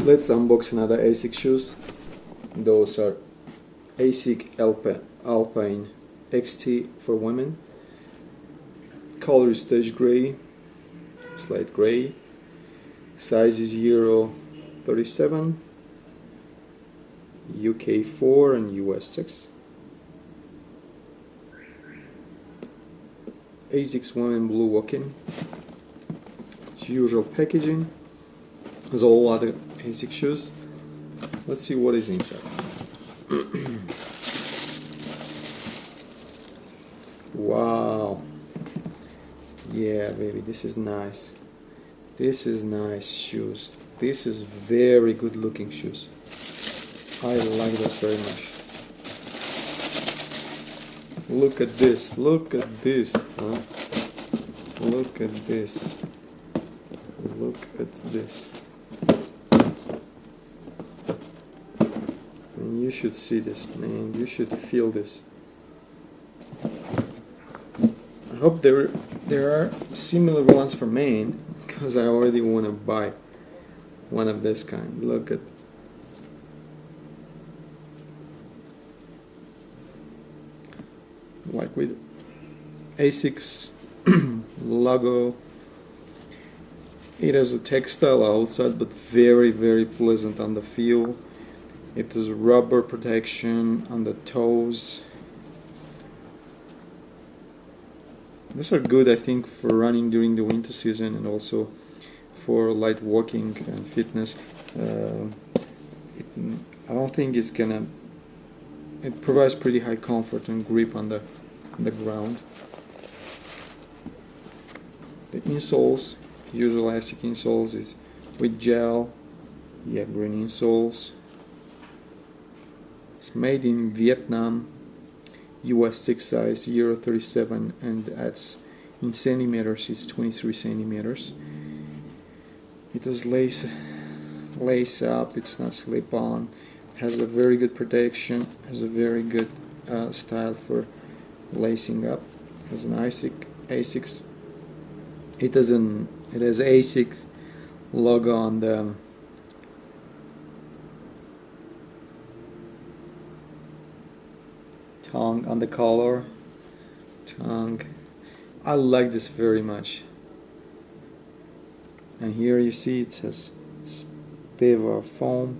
Let's unbox another ASICS shoes. Those are ASICS Alpine XT for women. Color is stage gray, slight gray. Size is Euro 37, UK 4 and US 6. ASICS women blue walk-in. It's usual packaging as all other ASICS shoes. Let's see what is inside. Wow. Yeah, baby, this is nice. This is nice shoes. This is very good looking shoes. I like this very much. Look at this. Look at this. Huh? Look at this. Look at this. And you should see this, man. You should feel this. I hope there are similar ones for men, because I already want to buy one of this kind. Look at like with ASICS logo. It has a textile outside, but very, very pleasant on the feel. It has rubber protection on the toes. These are good, I think, for running during the winter season and also for light walking and fitness. I don't think it's gonna. It provides pretty high comfort and grip on the ground. The insoles, usual ASICS insoles, is with gel. Yeah, green insoles. It's made in Vietnam. US 6 size, Euro 37, and that's in centimeters, it's 23 centimeters. It has lace up, it's not slip on, has a very good protection, has a very good style for lacing up, has an ASICS. It has ASICS logo on the tongue, on the collar, tongue. I like this very much. And here you see it says Spiva foam.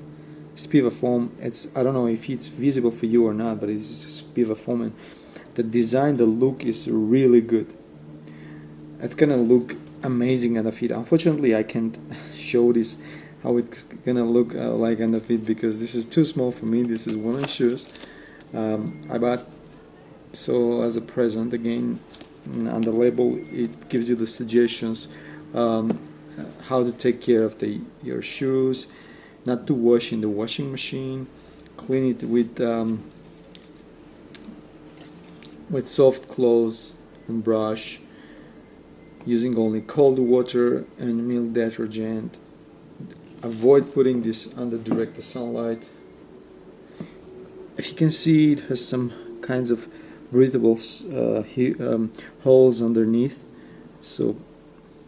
It's, I don't know if it's visible for you or not, but it's Spiva foam, and the design, the look is really good. It's gonna look amazing on the feet. Unfortunately, I can't show this how it's gonna look like on the feet, because this is too small for me. This is women's shoes. I bought so as a present. Again, on the label it gives you the suggestions how to take care of your shoes, not to wash in the washing machine, clean it with soft cloths and brush, using only cold water and milk detergent. Avoid putting this under direct sunlight. If you can see, it has some kinds of breathable holes underneath. So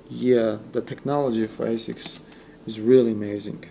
yeah, the technology of ASICS is really amazing.